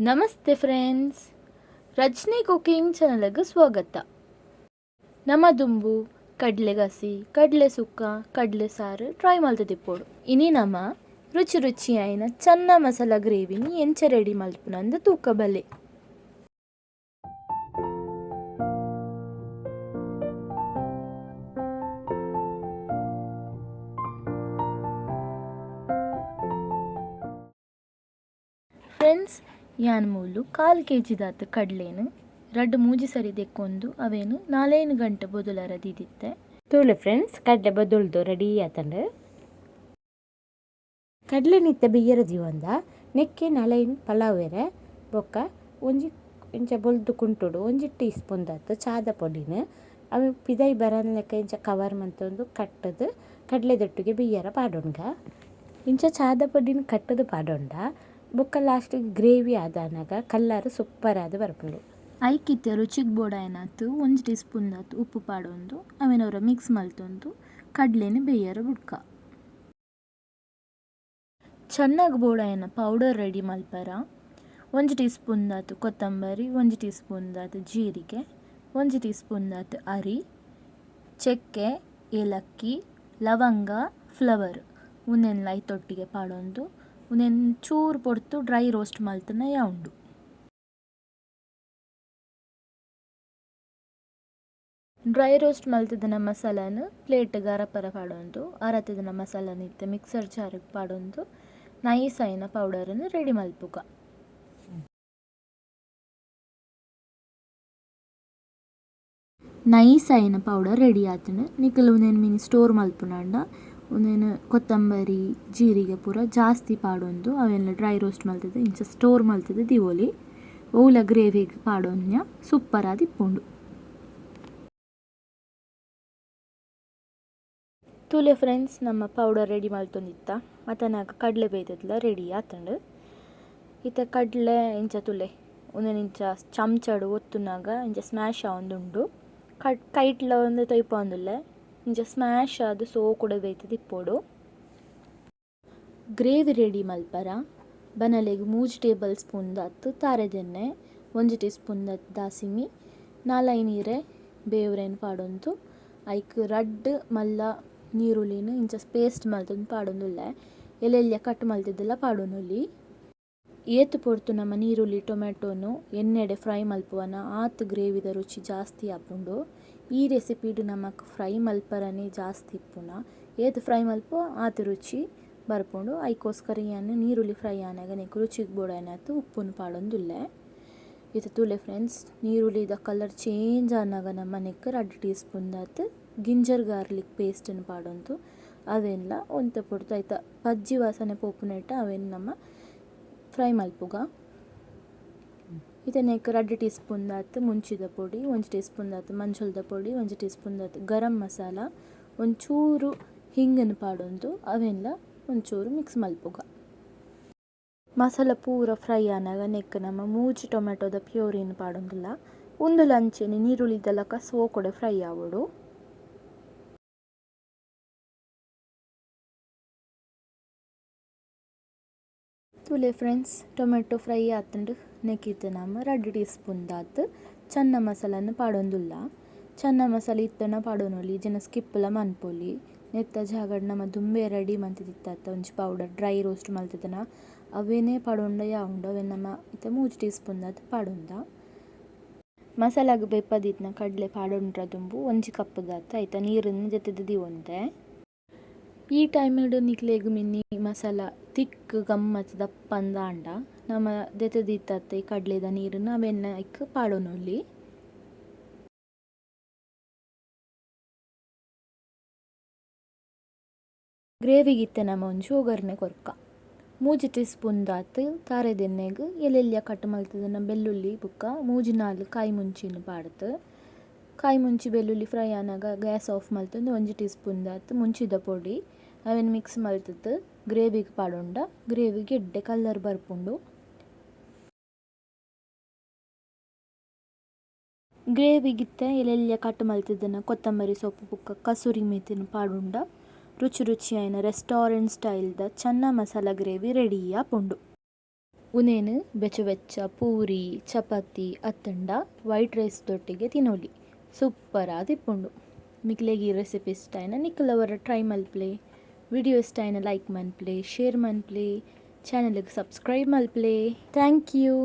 ನಮಸ್ತೆ friends, Rajani cooking ಚಾನಲ್ಗೆ ಸ್ವಾಗತ. ನಮ್ಮ ದುಂಬು ಕಡಲೆಗಸಿ ಕಡಲೆ ಸುಕ್ಕ ಕಡಲೆ ಸಾರು ಟ್ರೈ ಮಲ್ತದಿಪ್ಪೋಡು. ಇನಿ ನಮ್ಮ ರುಚಿ ರುಚಿ ಆಯ್ನ ಚೆನ್ನ ಮಸಾಲ ಗ್ರೇವಿನಿ ಎಂಚ ರೆಡಿ ಮಲ್ಪುನಂದು ತೂಕ ಬಲೆ. ಫ್ರೆಂಡ್ಸ್, ಯಾನ್ ಮೂಲು 1/4 kg ದಾತು ಕಡ್ಲೇನು ರಡ್ಡು ಮೂಜಿ ಸರಿ ದೆಕ್ಕೊಂದು ಅವೇನು 4 ಗಂಟೆ ಬೊದುಲರ ದಿದಿತ್ತೆ. ತೂಲೆ ಫ್ರೆಂಡ್ಸ್, ಕಡ್ಲೆ ಬದುಳ್ದು ರೆಡಿ ಆತಂಡು ಕಡ್ಲೆ ನಿತ್ತ ಬಿಯ್ಯರ ಜೀವಂದ ನೆಕ್ಕೆ 4 ಪಲಾವೆರೆ ಬೊಕ್ಕ ಒಂಜಿ ಇಂಚ ಬೊಲ್ದು ಕುಂಟುಡು 1 ಟೀ ಸ್ಪೂನ್ ದಾತು ಚಾದ ಪೊಡಿನ ಅವು ಪಿದೈ ಬರನ್ ಲೆಕ್ಕ ಇಂಚ ಕವರ್ ಮಂತೊಂದು ಕಟ್ಟದು ಕಡ್ಲೆ ದೊಟ್ಟಿಗೆ ಬಿಯ್ಯರ ಪಾಡೊಂಡ ಇಂಚ ಚಾದ ಪೊಡಿನ ಕಟ್ಟದು ಪಾಡೊಂಡ ಬೊಕ್ಕ ಲಾಸ್ಟಿಗೆ ಗ್ರೇವಿ ಆದಾನಾಗ ಕಲ್ಲರ್ ಸೂಪರ್ ಆದ ಬರ್ಪುಂಡು. ಐಕಿತ್ತೆ ರುಚಿಗೆ ಬೋಡಾಯನಾತು 1 ಟೀ ಸ್ಪೂನ್ ದಾತು ಉಪ್ಪು ಪಾಡೊಂದು ಅವೇನವರ ಮಿಕ್ಸ್ ಮಲ್ತೊಂದು ಕಡ್ಲೆನ ಬೇಯರ ಬುಡ್ಕ. ಚೆನ್ನಾಗಿ ಬೋಡಾಯನ ಪೌಡರ್ ರೆಡಿ ಮಲ್ಪರ 1 ಟೀ ಸ್ಪೂನ್ ದಾತು ಕೊತ್ತಂಬರಿ, 1 ಟೀ ಸ್ಪೂನ್ ದಾತು ಜೀರಿಗೆ, 1 ಟೀ ಸ್ಪೂನ್ ದಾತು ಅರಿ, ಚಕ್ಕೆ, ಏಲಕ್ಕಿ, ಲವಂಗ, ಫ್ಲವರ್ ಉನ್ನೆನ್ ಲೈತೊಟ್ಟಿಗೆ ಪಾಡೊಂದು ಉನ್ನೆನ್ ಚೂರು ಪೊಡ್ತು ಡ್ರೈ ರೋಸ್ಟ್ ಮಲ್ತನ ಉಂಡು. ಡ್ರೈ ರೋಸ್ಟ್ ಮಲ್ತದನ ಮಸಾಲಾನು ಪ್ಲೇಟ್ಗೆ ಅರಪರ ಪಾಡೊಂದು ಅರತದನ ಮಸಾಲಾನ ಇತ್ತೆ ಮಿಕ್ಸರ್ ಜಾರಿಗೆ ಪಾಡೊಂದು ನೈಸ್ ಆಯ್ನ ಪೌಡರನ್ನು ರೆಡಿ ಮಲ್ಪುಗ. ನೈಸ್ ಆಯ್ನ ಪೌಡರ್ ರೆಡಿ ಆತನು ನಿಖಲ್ ಉನ್ನೇನು ಮೀನು ಸ್ಟೋರ್ ಮಲ್ಪುನಾಂಡ ಉನ್ನೇನು ಕೊತ್ತಂಬರಿ ಜೀರಿಗೆ ಪೂರ ಜಾಸ್ತಿ ಪಾಡೊಂದು ಅವೆಲ್ಲ ಡ್ರೈ ರೋಸ್ಟ್ ಮಲ್ತದೆ ಇಂಚ ಸ್ಟೋರ್ ಮಲ್ತದೆ ದಿವೋಲಿ ಓಲ ಗ್ರೇವಿಗೆ ಪಾಡೊಂದ್ನ ಸೂಪರ್ ಆದಿ ಇಪ್ಪುಂಡು. ತುಲೆ ಫ್ರೆಂಡ್ಸ್, ನಮ್ಮ ಪೌಡರ್ ರೆಡಿ ಮಲ್ತೊಂದಿತ್ತ ಮತ್ತನಾಗ ಕಡಲೆ ಬೇಯ್ತದಲ್ಲ ರೆಡಿ ಆತಂಡು ಇತ್ತ ಕಡಲೆ ಇಂಚ ತುಲೆ ಉನ್ನೇನು ಇಂಚ ಚಮಚಡು ಒತ್ತುನಾಗ ಇಂಚ ಸ್ಮ್ಯಾಶ್ ಆವೊಂದುಂಡು ಕೈಟ್ಲ ಒಂದು ತೊಯ್ಪ ಒಂದುಲ್ಲೆ ಇಂಚ ಸ್ಮ್ಯಾಶ್ ಆದು ಸೋ ಕೂಡ ಬೇಯ್ತದೆ ಇಪ್ಪೋಡು. ಗ್ರೇವಿ ರೆಡಿ ಮಲ್ಪರ ಬನಲೆಗ್ 3 ಟೇಬಲ್ ಸ್ಪೂನ್ ದಾತು ತಾರೆದೆಣ್ಣೆ, 1 ಟೀ ಸ್ಪೂನ್ ದಾತು ದಾಸಿಮಿ, 4 ನೀರೆ ಬೇವ್ರೇನು ಪಾಡೊಂದು ಐಕ್ ರಡ್ಡು ಮಲ್ಲ ನೀರುಳ್ಳಿನ ಇಂಚ ಪೇಸ್ಟ್ ಮಲ್ತೊಂದು ಪಾಡೊಂದುಲ್ಲೆ ಎಲೆಲ್ಯ ಕಟ್ ಮಲ್ತಿದ್ದೆಲ್ಲ ಪಾಡೊಂದುಲ್ಲಿ. ಏತು ಪೊಡ್ತು ನಮ್ಮ ನೀರುಳ್ಳಿ ಟೊಮೆಟೊನು ಎಣ್ಣೆಡೆ ಫ್ರೈ ಮಲ್ಪುವನ ಆತು ಗ್ರೇವಿದ ರುಚಿ ಜಾಸ್ತಿ ಆಪುಂಡು. ಈ ರೆಸಿಪಿಡು ನಮಕ್ ಫ್ರೈ ಮಲ್ಪರನೇ ಜಾಸ್ತಿ ಇಪ್ಪುನ ಏತು ಫ್ರೈ ಮಲ್ಪುವ ಆತು ರುಚಿ ಬರ್ಪುಂಡು. ಐಕೋಸ್ಕರ ಯಾನು ನೀರುಳ್ಳಿ ಫ್ರೈ ಆನಾಗ ನೆಕ್ ರುಚಿಗೆ ಬೋಡಾಯನಾತು ಉಪ್ಪುನು ಪಾಡೊಂದುಲ್ಲೆ. ಇದು ತುಲೆ ಫ್ರೆಂಡ್ಸ್, ನೀರುಳ್ಳಿದ ಕಲರ್ ಚೇಂಜ್ ಆನಾಗ ನಮ್ಮ ನೆಕ್ 2 ಟೀ ಸ್ಪೂನ್ ದಾತು ಗಿಂಜರ್ ಗಾರ್ಲಿಕ್ ಪೇಸ್ಟನ್ನು ಪಾಡೊಂದು ಅವೆಲ್ಲ ಒಂತ ಪೊಡ್ತು ಆಯ್ತಾ ಪಜ್ಜಿ ವಾಸನೆ ಪೋಪುನೆಟ್ಟ ಅವೇನು ನಮ್ಮ ಫ್ರೈ ಮಲ್ಪುಗ. ಇದನ್ನೇಕ 2 ಟೀ ಸ್ಪೂನ್ ದಾತು ಮುಂಚಿದ ಪೊಡಿ, 1 ಟೀ ಸ್ಪೂನ್ ದಾತು ಮಂಜುಳದ ಪೊಡಿ, 1 ಟೀ ಸ್ಪೂನ್ ದಾತು ಗರಂ ಮಸಾಲ, ಒಂಚೂರು ಹಿಂಗನ್ನು ಪಾಡೊಂದು ಅವೆಲ್ಲ ಒಂಚೂರು ಮಿಕ್ಸ್ ಮಲ್ಪುಗ. ಮಸಾಲ ಪೂರ ಫ್ರೈ ಆನಾಗ ನೆಕ್ ನಮ್ಮ 3 ಟೊಮೆಟೊದ ಪ್ಯೂರಿನ ಪಾಡೊಂದಿಲ್ಲ ಒಂದು ಲಂಚೆನೆ ನೀರುಳ್ಳಿದಲಕ ಸೋ ಕೂಡ ಫ್ರೈ ಆವೋಡು. ತುಲೆ ಫ್ರೆಂಡ್ಸ್, ಟೊಮೆಟೊ ಫ್ರೈ ಆತಂಡು ನೆಕ್ಕಿತ್ತು ನಮ್ಮ 2 ಟೀ ಸ್ಪೂನ್ ದಾತು ಚೆನ್ನ ಮಸಾಲನ್ನು ಪಾಡೊಂದುಲ್ಲ. ಚೆನ್ನ ಮಸಾಲೆ ಇತ್ತನ ಪಾಡೊನೊಲಿ ಜನ ಸ್ಕಿಪ್ಪೆಲ್ಲ ಮನ್ಪೊಲಿ ನೆತ್ತ ಜಾಗಡ್ ನಮ್ಮ ದುಂಬೆ ರೆಡಿ ಮಂತಿದಿತ್ತ ಒಂಜಿ ಪೌಡರ್ ಡ್ರೈ ರೋಸ್ಟ್ ಮಲ್ತದನ ಅವೇನೇ ಪಾಡೊಂಡ ಉಂಡು ಅವೇನು ನಮ್ಮ ಇತ್ತ 3 ಟೀ ಸ್ಪೂನ್ ದಾತು ಪಾಡೊಂದ. ಮಸಾಲಾಗ ಬೆಪ್ಪದಿತ್ತನ ಕಡಲೆ ಪಾಡೊಂಡ್ರ ದುಂಬು 1 ಕಪ್ ದಾತು ಆಯ್ತಾ ನೀರನ್ನು ಜೊತೆದು ದಿವೊಂದೆ. ಈ ಟೈಮಿಡು ನಿಕ್ಲೆಗ್ ಮಿನ್ನಿ ಮಸಾಲ ತಿಕ್ ಗಮ್ಮತ್ ದಪ್ಪ ಅಂದಾಂಡ ನಮ್ಮ ದೆತದಿತ್ತ ಈ ಕಡ್ಲೆದ ನೀರನ್ನು ಅವೆನ್ನ ಇಕ್ ಪಾಡೊನೊಲಿ. ಗ್ರೇವಿಗಿತ್ತೆ ನಮ್ಮ ಒಂಜಿ ಒಗ್ಗರಣೆ ಕೊರ್ಕ 3 ಟೀ ಸ್ಪೂನ್ ದಾತು ತಾರೆದೆಣ್ಣೆಗ್ ಎಲೆಲ್ಯ ಕಟ್ ಮಲ್ತದನ ಬೆಳ್ಳುಳ್ಳಿ ಬುಕ್ಕ 3-4 ಕಾಯಿ ಮುಂಚಿನ ಪಾಡ್ತು. ಕಾಯಿ ಮುಂಚಿ ಬೆಳ್ಳುಳ್ಳಿ ಫ್ರೈ ಆನಾಗ ಗ್ಯಾಸ್ ಆಫ್ ಮಲ್ತೊಂದು 1 ಟೀ ಸ್ಪೂನ್ ದಾತು ಮುಂಚಿದ ಪೊಡಿ ಅವೇನು ಮಿಕ್ಸ್ ಮಲ್ತದ್ದು ಗ್ರೇವಿಗೆ ಪಾಡೊಂಡ ಗ್ರೇವಿಗೆ ಎಡ್ಡೆ ಕಲ್ಲರ್ ಬರ್ಪುಂಡು. ಗ್ರೇವಿಗಿತ್ತೆ ಎಲೆಲ್ಯ ಕಟ್ ಮಲ್ತಿದ್ದನ ಕೊತ್ತಂಬರಿ ಸೊಪ್ಪು ಬುಕ್ಕ ಕಸೂರಿ ಮೇತಿನ ಪಾಡುಂಡ ರುಚಿ ರುಚಿ ಆಯ್ನ ರೆಸ್ಟೋರೆಂಟ್ ಸ್ಟೈಲ್ದ ಚೆನ್ನ ಮಸಾಲ ಗ್ರೇವಿ ರೆಡಿ ಆಪುಂಡು. ಉನೇನು ಬೆಚ್ಚ ಬೆಚ್ಚ ಪೂರಿ ಚಪಾತಿ ಅತ್ತಂಡ ವೈಟ್ ರೈಸ್ ತೊಟ್ಟಿಗೆ ತಿನ್ನೋಲಿ ಸೂಪರ್ ಆದಿಪ್ಪುಂಡು. ಮಿಕ್ಲೆಗ್ ಈ ರೆಸಿಪಿ ಇಷ್ಟ ಆಯ್ನ ನಿಕ್ಕಲವರ ಟ್ರೈ ಮಲ್ಪ್ಲೆ. ವಿಡಿಯೋ ಇಷ್ಟ ಆಯ್ನ ಲೈಕ್ ಮನ್ಪ್ಲೆ, ಶೇರ್ ಮನ್ಪ್ಲೆ, ಚಾನಲ್ಗೆ ಸಬ್ಸ್ಕ್ರೈಬ್ ಮಲ್ಪ್ಲೆ. Thank you.